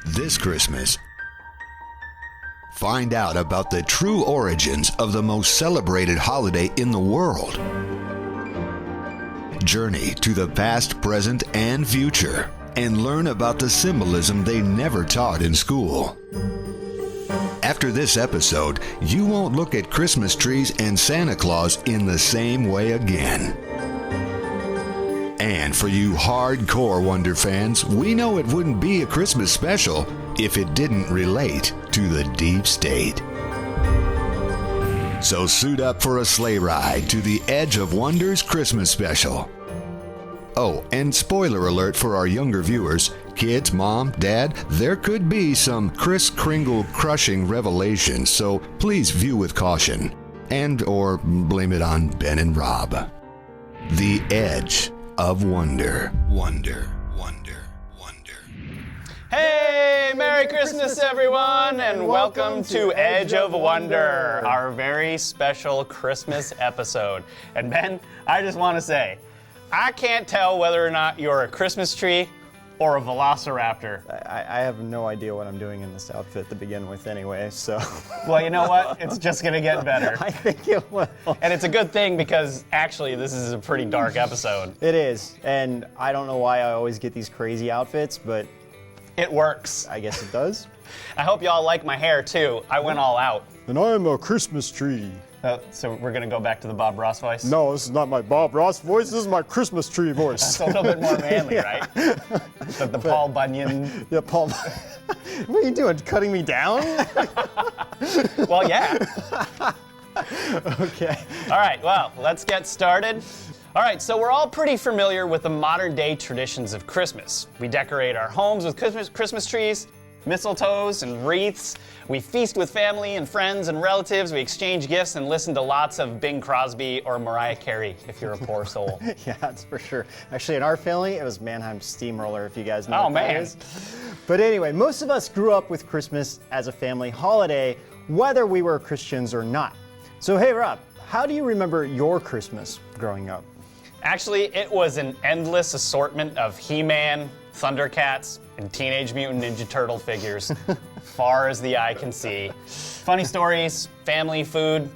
This Christmas, find out about the true origins of the most celebrated holiday in the world. Journey to the past, present, and future, and learn about the symbolism they never taught in school. After this episode, you won't look at Christmas trees and Santa Claus in the same way again. And for you hardcore Wonder fans, we know it wouldn't be a Christmas special if it didn't relate to the deep state. So suit up for a sleigh ride to the Edge of Wonder's Christmas special. Oh, and spoiler alert for our younger viewers, kids, mom, dad, there could be some Kris Kringle crushing revelations, so please view with caution. And or blame it on Ben and Rob. The Edge of Wonder. Wonder. Hey, Merry Christmas, everyone, and welcome to Edge of Wonder, our very special Christmas episode. And Ben, I just want to say, I can't tell whether or not you're a Christmas tree or a velociraptor. I have no idea what I'm doing in this outfit to begin with anyway, so. Well, you know what? It's just going to get better. I think it will. And it's a good thing because actually this is a pretty dark episode. It is, and I don't know why I always get these crazy outfits, but it works. I guess it does. I hope y'all like my hair too. I went all out. And I'm a Christmas tree. So we're going to go back to the Bob Ross voice? No, this is not my Bob Ross voice. This is my Christmas tree voice. That's a little bit more manly, right? The Paul Bunyan. Yeah, Paul. What are you doing? Cutting me down? Well, yeah. Okay. All right, well, let's get started. All right, so we're all pretty familiar with the modern day traditions of Christmas. We decorate our homes with Christmas trees, mistletoes, and wreaths. We feast with family and friends and relatives. We exchange gifts and listen to lots of Bing Crosby or Mariah Carey, if you're a poor soul. Yeah, that's for sure. Actually, in our family, it was Mannheim Steamroller, if you guys know what that is. But anyway, most of us grew up with Christmas as a family holiday, whether we were Christians or not. So hey, Rob, how do you remember your Christmas growing up? Actually, it was an endless assortment of He-Man, Thundercats, and Teenage Mutant Ninja Turtle figures, far as the eye can see. Funny stories, family, food,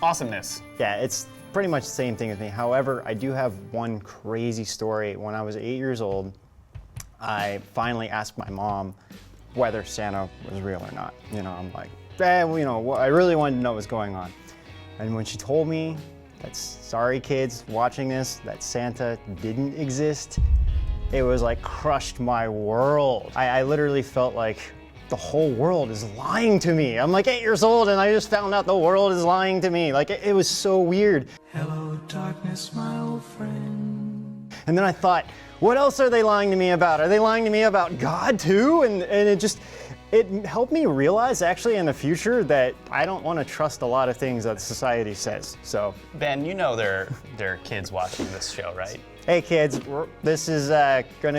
awesomeness. Yeah, it's pretty much the same thing with me. However, I do have one crazy story. When I was 8 years old, I finally asked my mom whether Santa was real or not. I'm like, I really wanted to know what was going on. And when she told me that, sorry kids watching this, that Santa didn't exist, it was like crushed my world. I literally felt like the whole world is lying to me. I'm like 8 years old and I just found out the world is lying to me. Like it was so weird. Hello darkness, my old friend. And then I thought, what else are they lying to me about? Are they lying to me about God too? And it helped me realize actually in the future that I don't want to trust a lot of things that society says, so. Ben, there are kids watching this show, right? Hey kids, this is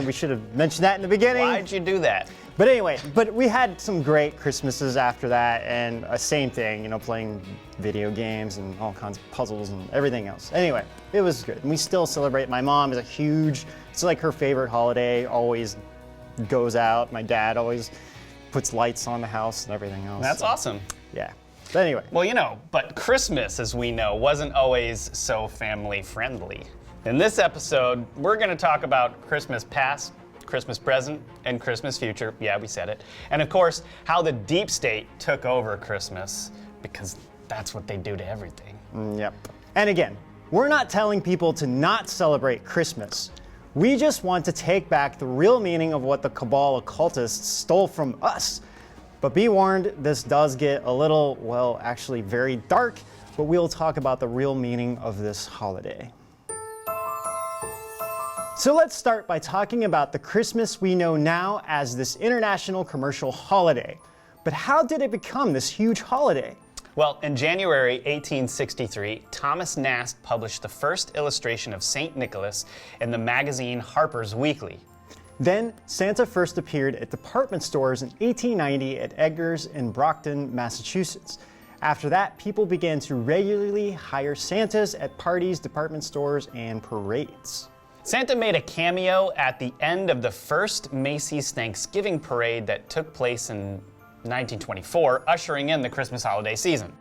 we should have mentioned that in the beginning. Why'd you do that? But anyway, we had some great Christmases after that, and same thing, playing video games and all kinds of puzzles and everything else. Anyway, it was good. And we still celebrate. My mom is it's like her favorite holiday, always goes out. My dad always puts lights on the house and everything else. That's awesome. Yeah. But anyway. Well, but Christmas, as we know, wasn't always so family friendly. In this episode, we're going to talk about Christmas past, Christmas present, and Christmas future. Yeah, we said it. And of course, how the deep state took over Christmas, because that's what they do to everything. Yep. And again, we're not telling people to not celebrate Christmas. We just want to take back the real meaning of what the cabal occultists stole from us. But be warned, this does get a little, actually very dark, but we'll talk about the real meaning of this holiday. So let's start by talking about the Christmas we know now as this international commercial holiday. But how did it become this huge holiday? Well, in January 1863, Thomas Nast published the first illustration of St. Nicholas in the magazine Harper's Weekly. Then, Santa first appeared at department stores in 1890 at Edgar's in Brockton, Massachusetts. After that, people began to regularly hire Santas at parties, department stores, and parades. Santa made a cameo at the end of the first Macy's Thanksgiving parade that took place in 1924, ushering in the Christmas holiday season.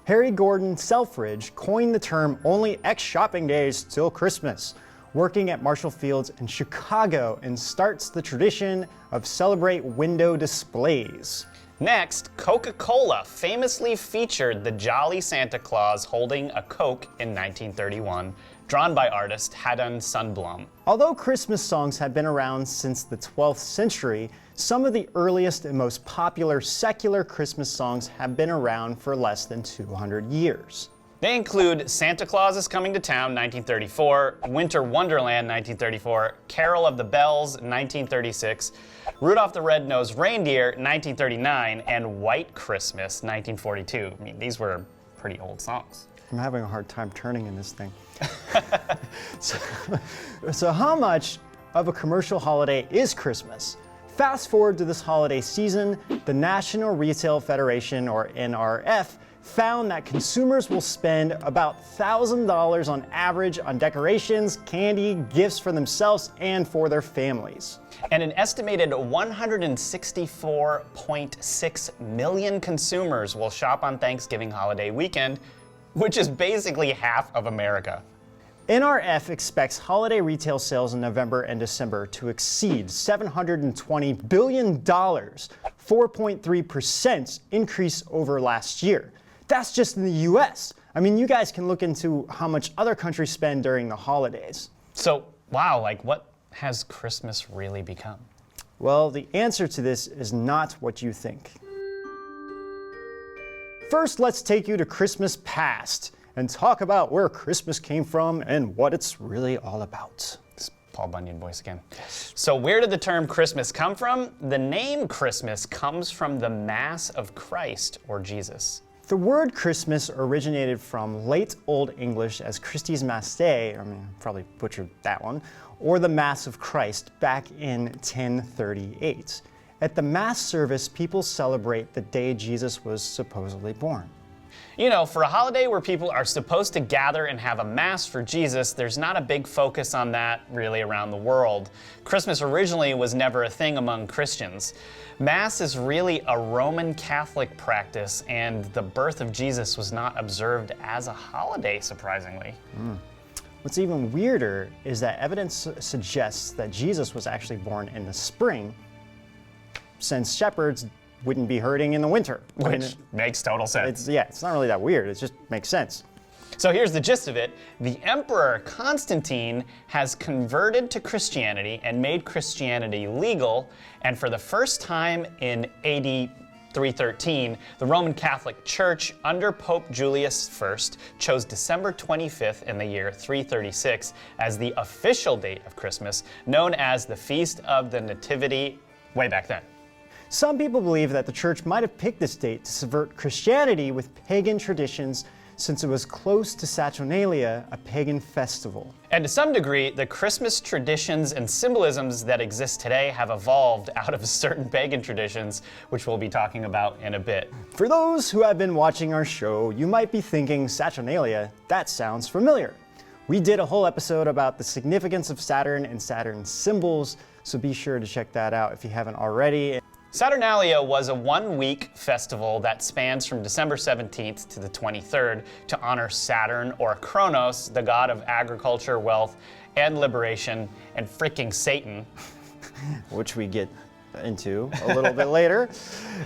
Harry Gordon Selfridge coined the term only X shopping days till Christmas, working at Marshall Fields in Chicago, and starts the tradition of celebrate window displays. Next, Coca-Cola famously featured the jolly Santa Claus holding a Coke in 1931, drawn by artist Haddon Sundblom. Although Christmas songs have been around since the 12th century, some of the earliest and most popular secular Christmas songs have been around for less than 200 years. They include Santa Claus is Coming to Town, 1934, Winter Wonderland, 1934, Carol of the Bells, 1936, Rudolph the Red-Nosed Reindeer, 1939, and White Christmas, 1942. I mean, these were pretty old songs. I'm having a hard time turning in this thing. So how much of a commercial holiday is Christmas? Fast forward to this holiday season, the National Retail Federation, or NRF, found that consumers will spend about $1,000 on average on decorations, candy, gifts for themselves and for their families. And an estimated 164.6 million consumers will shop on Thanksgiving holiday weekend, which is basically half of America. NRF expects holiday retail sales in November and December to exceed $720 billion, 4.3% increase over last year. That's just in the US. I mean, you guys can look into how much other countries spend during the holidays. So, wow, like what has Christmas really become? Well, the answer to this is not what you think. First, let's take you to Christmas past and talk about where Christmas came from and what it's really all about. It's Paul Bunyan voice again. Yes. So where did the term Christmas come from? The name Christmas comes from the Mass of Christ, or Jesus. The word Christmas originated from late Old English as Christi's Mass Day, I mean, probably butchered that one, or the Mass of Christ back in 1038. At the Mass service, people celebrate the day Jesus was supposedly born. You know, for a holiday where people are supposed to gather and have a Mass for Jesus, there's not a big focus on that really around the world. Christmas originally was never a thing among Christians. Mass is really a Roman Catholic practice, and the birth of Jesus was not observed as a holiday, surprisingly. What's even weirder is that evidence suggests that Jesus was actually born in the spring, since shepherds wouldn't be herding in the winter. Which makes total sense. It's not really that weird, it just makes sense. So here's the gist of it. The Emperor Constantine has converted to Christianity and made Christianity legal, and for the first time in AD 313, the Roman Catholic Church under Pope Julius I chose December 25th in the year 336 as the official date of Christmas, known as the Feast of the Nativity way back then. Some people believe that the church might have picked this date to subvert Christianity with pagan traditions, since it was close to Saturnalia, a pagan festival. And to some degree, the Christmas traditions and symbolisms that exist today have evolved out of certain pagan traditions, which we'll be talking about in a bit. For those who have been watching our show, you might be thinking, Saturnalia, that sounds familiar. We did a whole episode about the significance of Saturn and Saturn's symbols, so be sure to check that out if you haven't already. Saturnalia was a one-week festival that spans from December 17th to the 23rd to honor Saturn, or Kronos, the god of agriculture, wealth, and liberation, and freaking Satan. Which we get into a little bit later.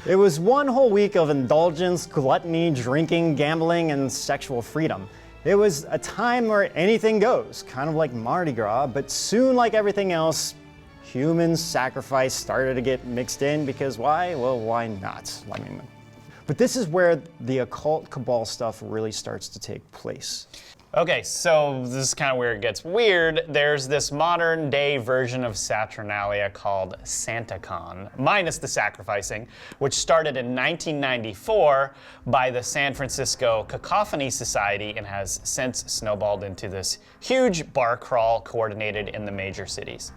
It was one whole week of indulgence, gluttony, drinking, gambling, and sexual freedom. It was a time where anything goes, kind of like Mardi Gras, but soon, like everything else, human sacrifice started to get mixed in, because why? Well, why not? I mean, but this is where the occult cabal stuff really starts to take place. Okay, so this is kind of where it gets weird. There's this modern day version of Saturnalia called SantaCon, minus the sacrificing, which started in 1994 by the San Francisco Cacophony Society and has since snowballed into this huge bar crawl coordinated in the major cities.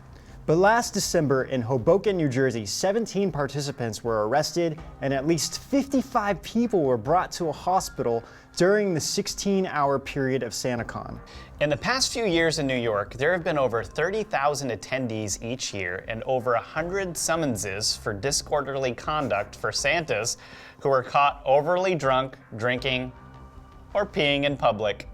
But last December in Hoboken, New Jersey, 17 participants were arrested and at least 55 people were brought to a hospital during the 16-hour period of SantaCon. In the past few years in New York, there have been over 30,000 attendees each year and over 100 summonses for disorderly conduct for Santas who were caught overly drunk, drinking, or peeing in public.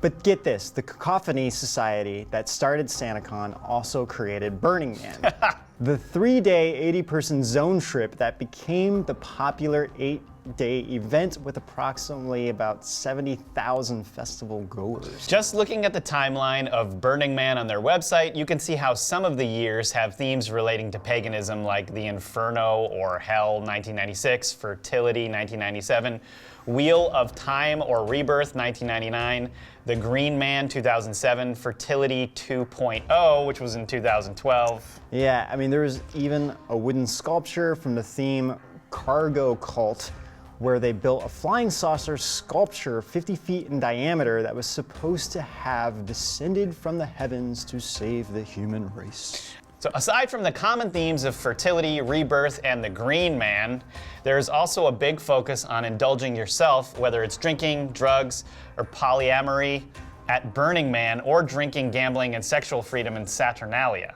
But get this, the Cacophony Society that started SantaCon also created Burning Man, the 3-day, 80-person zone trip that became the popular 8-day event with approximately about 70,000 festival goers. Just looking at the timeline of Burning Man on their website, you can see how some of the years have themes relating to paganism, like the Inferno or Hell 1996, Fertility 1997, Wheel of Time or Rebirth 1999, The Green Man 2007, Fertility 2.0, which was in 2012. Yeah, I mean, there was even a wooden sculpture from the theme Cargo Cult, where they built a flying saucer sculpture 50 feet in diameter that was supposed to have descended from the heavens to save the human race. So aside from the common themes of fertility, rebirth, and the Green Man, there's also a big focus on indulging yourself, whether it's drinking, drugs, or polyamory at Burning Man, or drinking, gambling, and sexual freedom in Saturnalia.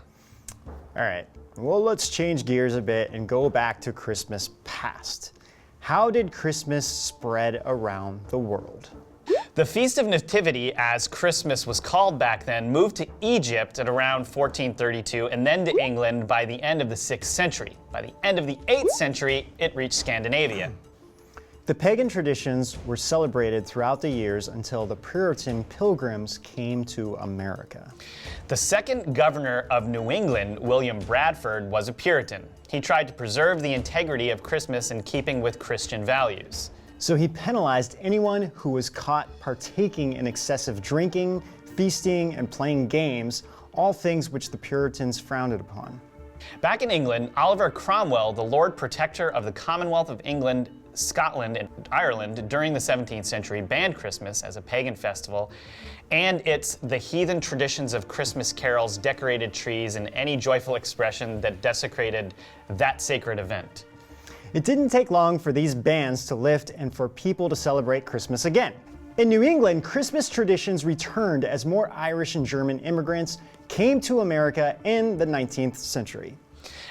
All right, well, let's change gears a bit and go back to Christmas past. How did Christmas spread around the world? The Feast of Nativity, as Christmas was called back then, moved to Egypt at around 1432 and then to England by the end of the 6th century. By the end of the 8th century, it reached Scandinavia. The pagan traditions were celebrated throughout the years until the Puritan pilgrims came to America. The second governor of New England, William Bradford, was a Puritan. He tried to preserve the integrity of Christmas in keeping with Christian values. So he penalized anyone who was caught partaking in excessive drinking, feasting, and playing games, all things which the Puritans frowned upon. Back in England, Oliver Cromwell, the Lord Protector of the Commonwealth of England, Scotland, and Ireland during the 17th century, banned Christmas as a pagan festival, and the heathen traditions of Christmas carols, decorated trees, and any joyful expression that desecrated that sacred event. It didn't take long for these bans to lift and for people to celebrate Christmas again. In New England, Christmas traditions returned as more Irish and German immigrants came to America in the 19th century.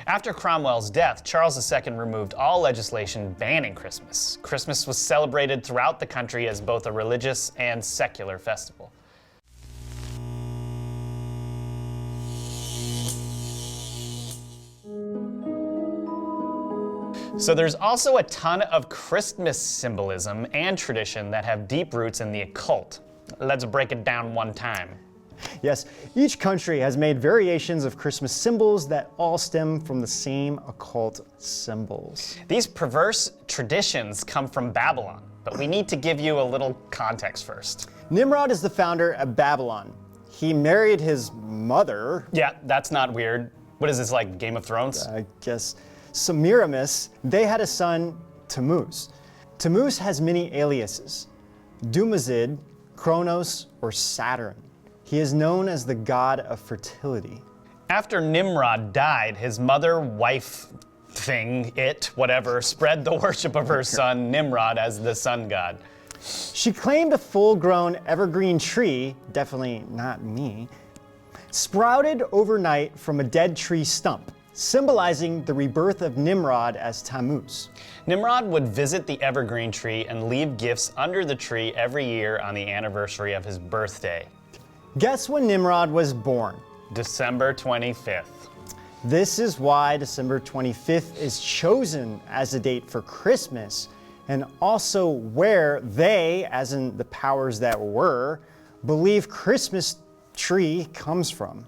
After Cromwell's death, Charles II removed all legislation banning Christmas. Christmas was celebrated throughout the country as both a religious and secular festival. So there's also a ton of Christmas symbolism and tradition that have deep roots in the occult. Let's break it down one time. Yes, each country has made variations of Christmas symbols that all stem from the same occult symbols. These perverse traditions come from Babylon, but we need to give you a little context first. Nimrod is the founder of Babylon. He married his mother. Yeah, that's not weird. What is this, like Game of Thrones? I guess Semiramis. They had a son, Tammuz. Tammuz has many aliases: Dumazid, Kronos, or Saturn. He is known as the god of fertility. After Nimrod died, his mother, wife, thing, whatever, spread the worship of her son Nimrod as the sun god. She claimed a full-grown evergreen tree, definitely not me, sprouted overnight from a dead tree stump, symbolizing the rebirth of Nimrod as Tammuz. Nimrod would visit the evergreen tree and leave gifts under the tree every year on the anniversary of his birthday. Guess when Nimrod was born? December 25th. This is why December 25th is chosen as a date for Christmas, and also where they, as in the powers that were, believe Christmas tree comes from.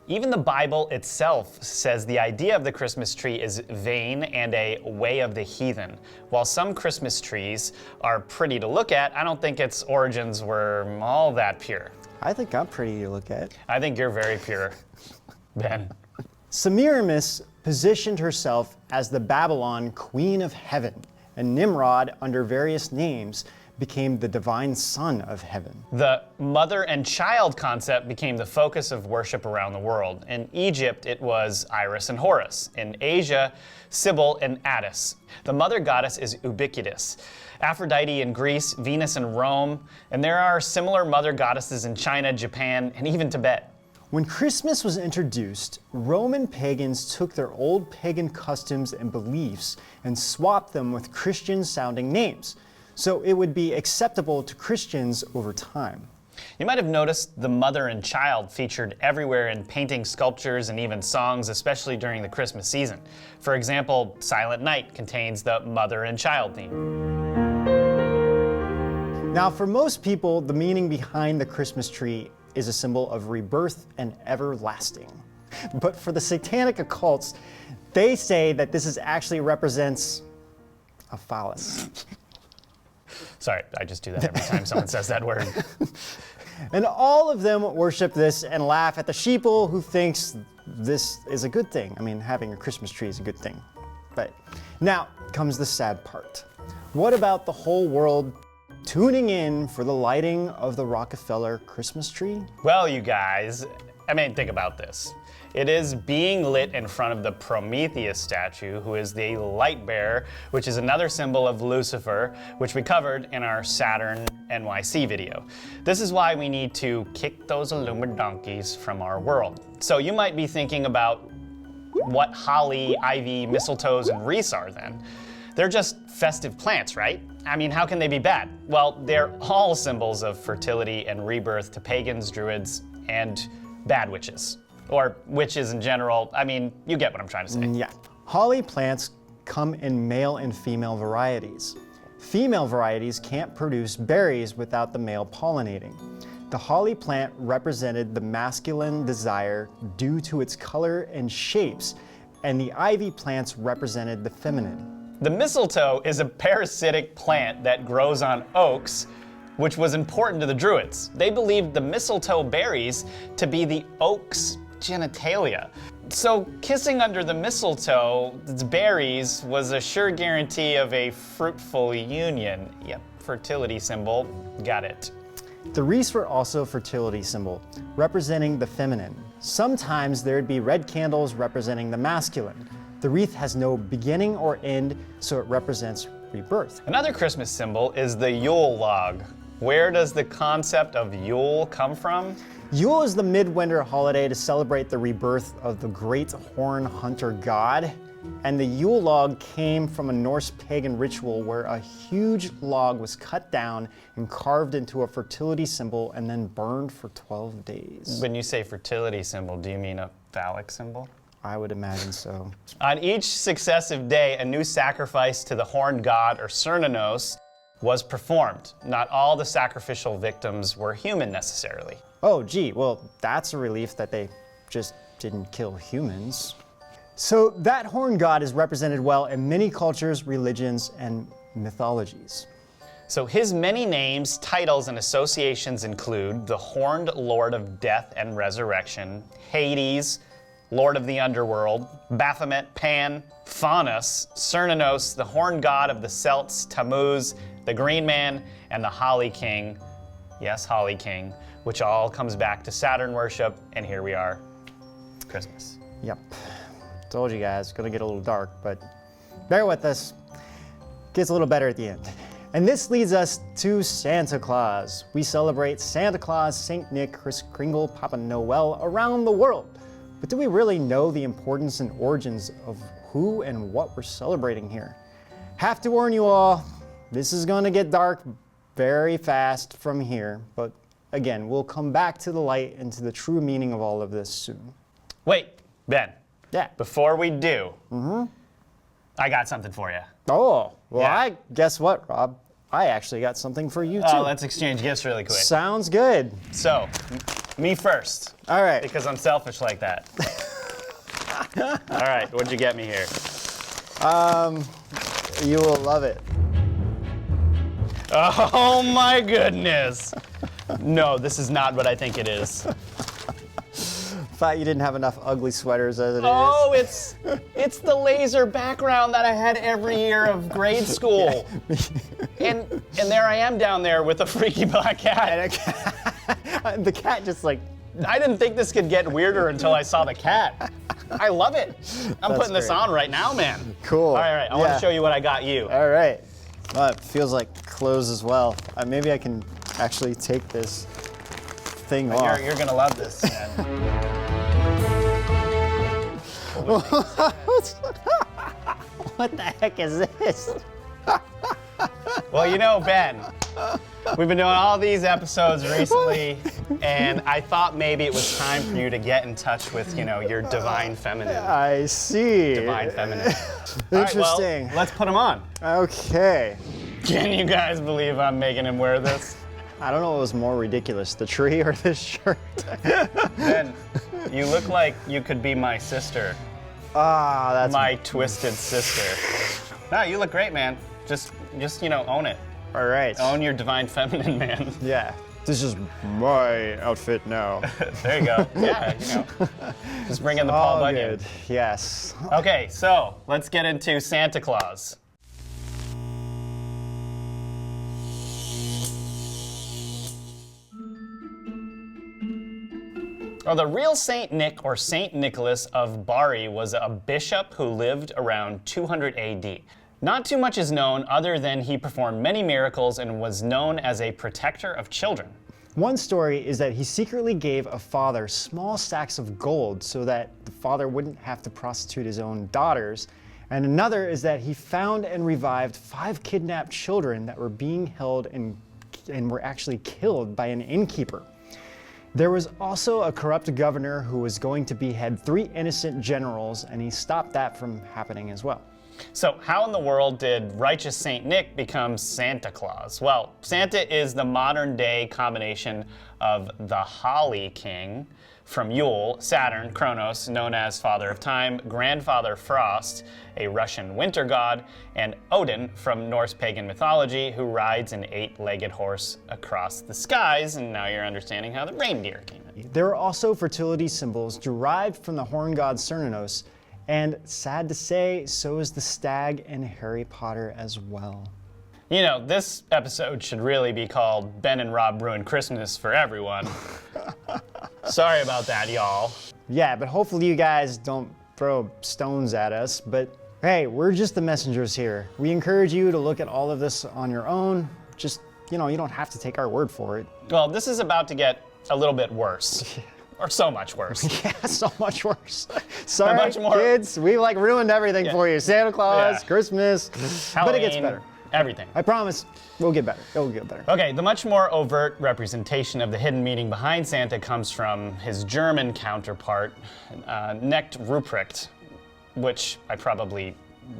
Even the Bible itself says the idea of the Christmas tree is vain and a way of the heathen. While some Christmas trees are pretty to look at, I don't think its origins were all that pure. I think I'm pretty to look at. I think you're very pure, Ben. Semiramis positioned herself as the Babylon Queen of Heaven, and Nimrod, under various names, became the divine son of heaven. The mother and child concept became the focus of worship around the world. In Egypt, it was Iris and Horus. In Asia, Sybil and Attis. The mother goddess is ubiquitous. Aphrodite in Greece, Venus in Rome, and there are similar mother goddesses in China, Japan, and even Tibet. When Christmas was introduced, Roman pagans took their old pagan customs and beliefs and swapped them with Christian-sounding names, so it would be acceptable to Christians over time. You might have noticed the mother and child featured everywhere in paintings, sculptures, and even songs, especially during the Christmas season. For example, Silent Night contains the mother and child theme. Now, for most people, the meaning behind the Christmas tree is a symbol of rebirth and everlasting. But for the satanic occults, they say that this actually represents a phallus. Sorry, I just do that every time someone says that word. And all of them worship this and laugh at the sheeple who thinks this is a good thing. I mean, having a Christmas tree is a good thing. But now comes the sad part. What about the whole world tuning in for the lighting of the Rockefeller Christmas tree? Well, you guys, I mean, think about this. It is being lit in front of the Prometheus statue, who is the light bearer, which is another symbol of Lucifer, which we covered in our Saturn NYC video. This is why we need to kick those illumined donkeys from our world. So you might be thinking about what holly, ivy, mistletoes, and wreaths are then. They're just festive plants, right? I mean, how can they be bad? Well, they're all symbols of fertility and rebirth to pagans, druids, and bad witches. Or witches in general. I mean, you get what I'm trying to say. Yeah. Holly plants come in male and female varieties. Female varieties can't produce berries without the male pollinating. The holly plant represented the masculine desire due to its color and shapes, and the ivy plants represented the feminine. The mistletoe is a parasitic plant that grows on oaks, which was important to the Druids. They believed the mistletoe berries to be the oak's genitalia. So kissing under the mistletoe's berries was a sure guarantee of a fruitful union. Yep, fertility symbol, got it. The wreaths were also a fertility symbol, representing the feminine. Sometimes there'd be red candles representing the masculine. The wreath has no beginning or end, so it represents rebirth. Another Christmas symbol is the Yule log. Where does the concept of Yule come from? Yule is the midwinter holiday to celebrate the rebirth of the great horn hunter god. And the Yule log came from a Norse pagan ritual where a huge log was cut down and carved into a fertility symbol and then burned for 12 days. When you say fertility symbol, do you mean a phallic symbol? I would imagine so. On each successive day, a new sacrifice to the horned god or Cernunnos was performed. Not all the sacrificial victims were human necessarily. Oh, gee, well, that's a relief that they just didn't kill humans. So that horned god is represented well in many cultures, religions, and mythologies. So his many names, titles, and associations include the Horned Lord of Death and Resurrection, Hades, Lord of the Underworld, Baphomet, Pan, Faunus, Cernunnos, the Horned God of the Celts, Tammuz, the Green Man, and the Holly King. Yes, Holly King, which all comes back to Saturn worship, and here we are, Christmas. Yep. Told you guys, it's gonna get a little dark, but bear with us. Gets a little better at the end. And this leads us to Santa Claus. We celebrate Santa Claus, Saint Nick, Kris Kringle, Papa Noel around the world. But do we really know the importance and origins of who and what we're celebrating here? Have to warn you all, this is gonna get dark very fast from here, but again, we'll come back to the light and to the true meaning of all of this soon. Wait, Ben. Yeah. Before we do, I got something for you. Oh, well, Yeah. guess what, Rob? I actually got something for you too. Let's exchange gifts really quick. Sounds good. So, me first. All right. Because I'm selfish like that. All right, what'd you get me here? You will love it. Oh my goodness. No, this is not what I think it is. thought you didn't have enough ugly sweaters as it Oh, is. it's the laser background that I had every year of grade school. And there I am down there with a freaky black cat. The cat just like... I didn't think this could get weirder until I saw the cat. I love it. I'm putting this great. on right now, man. Cool. All right, I want to show you what I got you. All right. Well, it feels like clothes as well. Maybe I can actually take this thing off. You're gonna love this, man. What the heck is this? Well, you know, Ben, we've been doing all these episodes recently, and I thought maybe it was time for you to get in touch with, your divine feminine. I see. Divine feminine. Interesting. All right, well, let's put them on. Okay. Can you guys believe I'm making him wear this? I don't know what was more ridiculous, the tree or this shirt. Ben, you look like you could be my sister. Ah, that's My twisted sister. No, you look great, man. Just own it. all right. Own your divine feminine, man. Yeah. This is my outfit now. There you go. Yeah, just bring in the Paul All Bunyan. good. Yes. Okay, so let's get into Santa Claus. Well, the real Saint Nick or Saint Nicholas of Bari was a bishop who lived around 200 AD. Not too much is known other than he performed many miracles and was known as a protector of children. One story is that he secretly gave a father small sacks of gold so that the father wouldn't have to prostitute his own daughters. And another is that he found and revived 5 kidnapped children that were being held and were actually killed by an innkeeper. There was also a corrupt governor who was going to behead 3 innocent generals, and he stopped that from happening as well. So how in the world did righteous Saint Nick become Santa Claus? Well, Santa is the modern day combination of the Holly King from Yule, Saturn, Kronos, known as Father of Time, Grandfather Frost, a Russian winter god, and Odin from Norse pagan mythology, who rides an 8-legged horse across the skies, and now you're understanding how the reindeer came in. There are also fertility symbols derived from the horn god Cernunnos, and sad to say, so is the stag in Harry Potter as well. You know, this episode should really be called Ben and Rob Ruin Christmas for Everyone. Sorry about that, y'all. Yeah, but hopefully you guys don't throw stones at us, but hey, we're just the messengers here. We encourage you to look at all of this on your own. Just, you don't have to take our word for it. Well, this is about to get a little bit worse. Or so much worse. Yeah, so much worse. Sorry, much more- kids, we ruined everything for you. Santa Claus, Yeah. Christmas, but it gets Halloween, better. Everything. I promise, we'll get better. It'll get better. Okay, the much more overt representation of the hidden meaning behind Santa comes from his German counterpart, Knecht Ruprecht, which I probably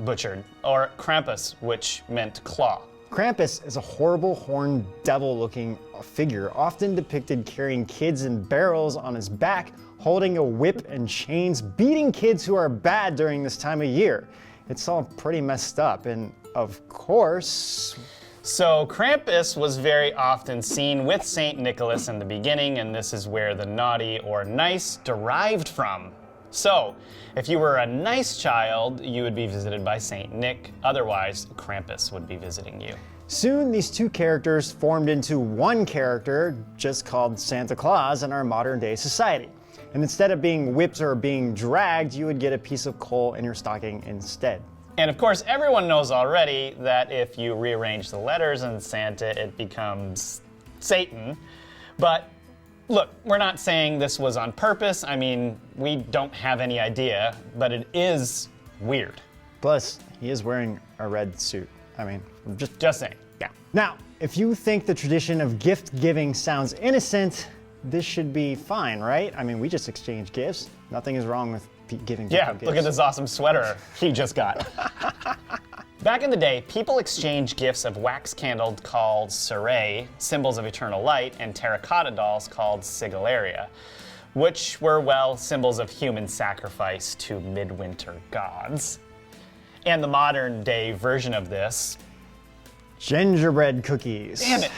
butchered, or Krampus, which meant claw. Krampus is a horrible horned devil-looking figure, often depicted carrying kids in barrels on his back, holding a whip and chains, beating kids who are bad during this time of year. It's all pretty messed up, and of course... So Krampus was very often seen with Saint Nicholas in the beginning, and this is where the naughty or nice derived from. So, if you were a nice child, you would be visited by Saint Nick. Otherwise, Krampus would be visiting you. Soon, these two characters formed into one character, just called Santa Claus in our modern-day society. And instead of being whipped or being dragged, you would get a piece of coal in your stocking instead. And of course, everyone knows already that if you rearrange the letters in Santa, it becomes Satan. But look, we're not saying this was on purpose. I mean, we don't have any idea, but it is weird. Plus, he is wearing a red suit. I mean, Just saying. yeah. Now, if you think the tradition of gift giving sounds innocent, this should be fine, right? I mean, we just exchange gifts. Nothing is wrong with giving people Yeah, gifts. look at this awesome sweater he just got. Back in the day, people exchanged gifts of wax candles called cerae, symbols of eternal light, and terracotta dolls called sigillaria, which were, well, symbols of human sacrifice to midwinter gods. And the modern day version of this, Gingerbread cookies. damn it,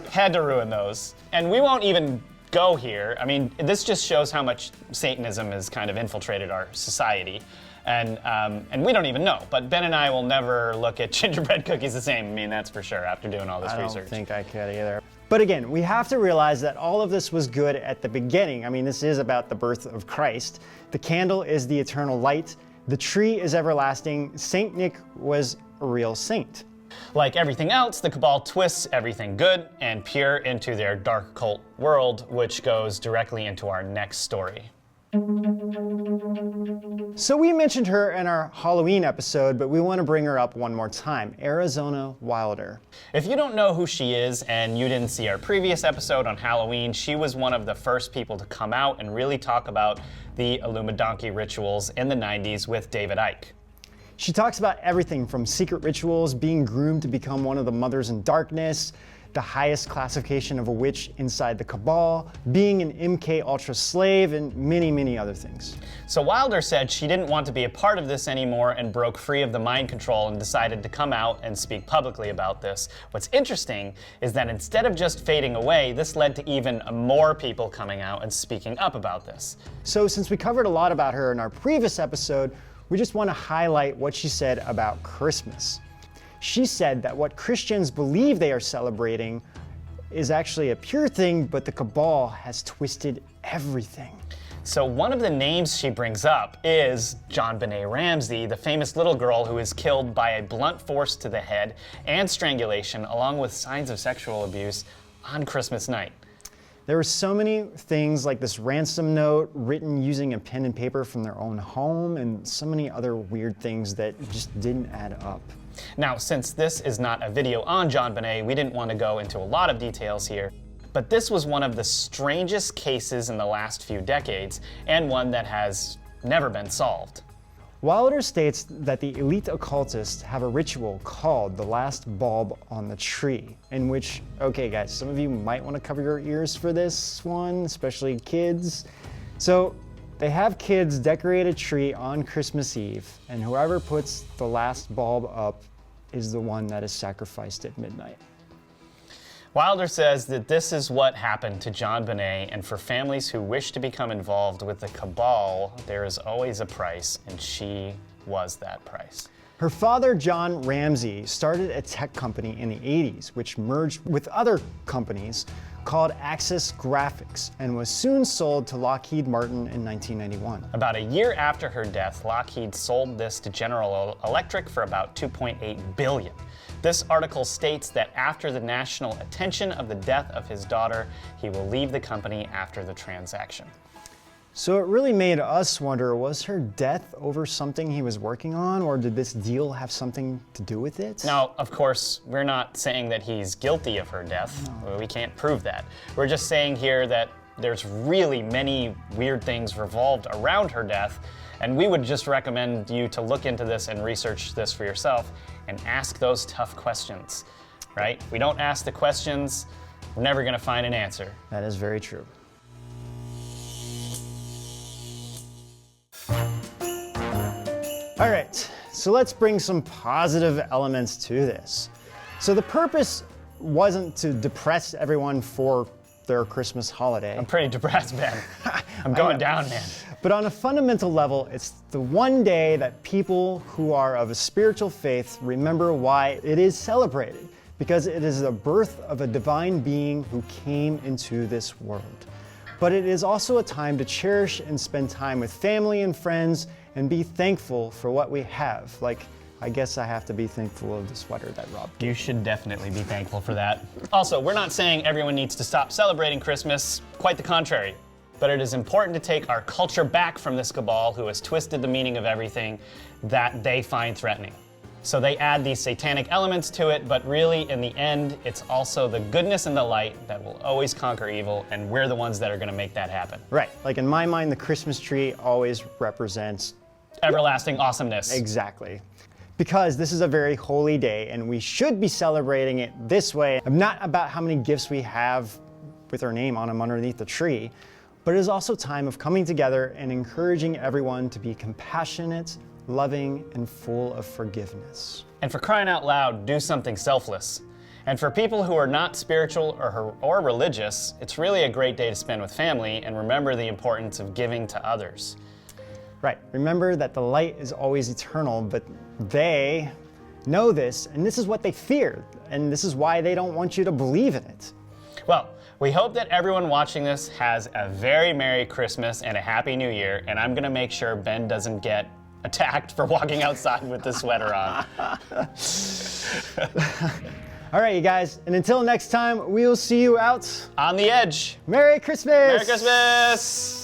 had to ruin those. And we won't even go here. I mean, this just shows how much Satanism has kind of infiltrated our society. And we don't even know. But Ben and I will never look at gingerbread cookies the same. I mean, that's for sure, after doing all this research. I don't think I could either. But again, we have to realize that all of this was good at the beginning. I mean, this is about the birth of Christ. The candle is the eternal light. The tree is everlasting. Saint Nick was a real saint. Like everything else, the Cabal twists everything good and pure into their dark occult world, which goes directly into our next story. So we mentioned her in our Halloween episode, but we want to bring her up one more time. Arizona Wilder. If you don't know who she is and you didn't see our previous episode on Halloween, she was one of the first people to come out and really talk about the Illuminati rituals in the 90s with David Icke. She talks about everything from secret rituals, being groomed to become one of the mothers in darkness, the highest classification of a witch inside the Cabal, being an MK Ultra slave, and many, many other things. So Wilder said she didn't want to be a part of this anymore and broke free of the mind control and decided to come out and speak publicly about this. What's interesting is that instead of just fading away, this led to even more people coming out and speaking up about this. So since we covered a lot about her in our previous episode, we just want to highlight what she said about Christmas. She said that what Christians believe they are celebrating is actually a pure thing, but the Cabal has twisted everything. So one of the names she brings up is JonBenet Ramsey, the famous little girl who is killed by a blunt force to the head and strangulation, along with signs of sexual abuse on Christmas night. There were so many things like this ransom note written using a pen and paper from their own home, and so many other weird things that just didn't add up. Now, since this is not a video on JonBenet, we didn't want to go into a lot of details here, but this was one of the strangest cases in the last few decades, and one that has never been solved. Wilder states that the elite occultists have a ritual called the last bulb on the tree, in which, okay guys, some of you might want to cover your ears for this one, especially kids. So they have kids decorate a tree on Christmas Eve, and whoever puts the last bulb up is the one that is sacrificed at midnight. Wilder says that this is what happened to JonBenet, and for families who wish to become involved with the Cabal, there is always a price, and she was that price. Her father, John Ramsey, started a tech company in the 80s, which merged with other companies called Axis Graphics, and was soon sold to Lockheed Martin in 1991. About a year after her death, Lockheed sold this to General Electric for about $2.8 billion. This article states that after the national attention of the death of his daughter, he will leave the company after the transaction. So it really made us wonder, was her death over something he was working on, or did this deal have something to do with it? Now, of course, we're not saying that he's guilty of her death. No. We can't prove that. We're just saying here that there's really many weird things revolved around her death, and we would just recommend you to look into this and research this for yourself and ask those tough questions, right? If we don't ask the questions, we're never gonna find an answer. That is very true. All right, so let's bring some positive elements to this. So the purpose wasn't to depress everyone for their Christmas holiday. I'm pretty depressed, Ben. I'm going down, man. But on a fundamental level, it's the one day that people who are of a spiritual faith remember why it is celebrated, because it is the birth of a divine being who came into this world. But it is also a time to cherish and spend time with family and friends and be thankful for what we have. Like, I guess I have to be thankful of the sweater that Rob gave. You should definitely be thankful for that. Also, we're not saying everyone needs to stop celebrating Christmas, quite the contrary. But it is important to take our culture back from this cabal who has twisted the meaning of everything that they find threatening. So they add these satanic elements to it, but really in the end, it's also the goodness and the light that will always conquer evil, and we're the ones that are gonna make that happen. Right, like in my mind, the Christmas tree always represents everlasting awesomeness. Exactly. Because this is a very holy day and we should be celebrating it this way, not about how many gifts we have with our name on them underneath the tree, but it is also time of coming together and encouraging everyone to be compassionate, loving, and full of forgiveness. And for crying out loud, do something selfless. And for people who are not spiritual or religious, it's really a great day to spend with family and remember the importance of giving to others. Right. Remember that the light is always eternal, but they know this, and this is what they fear, and this is why they don't want you to believe in it. Well, we hope that everyone watching this has a very Merry Christmas and a Happy New Year, and I'm gonna make sure Ben doesn't get attacked for walking outside with this sweater on. All right, you guys, and until next time, we'll see you out On the edge. Merry Christmas! Merry Christmas!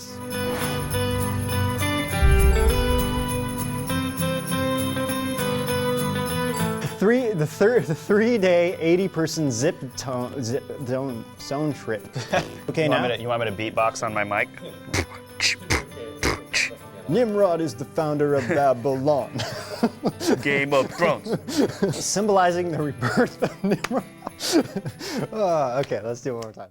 The 3-day, 80-person zone trip. Okay, now. You want me to beatbox on my mic? Nimrod is the founder of Babylon. Game of Thrones. Symbolizing the rebirth of Nimrod. Okay, let's do it one more time.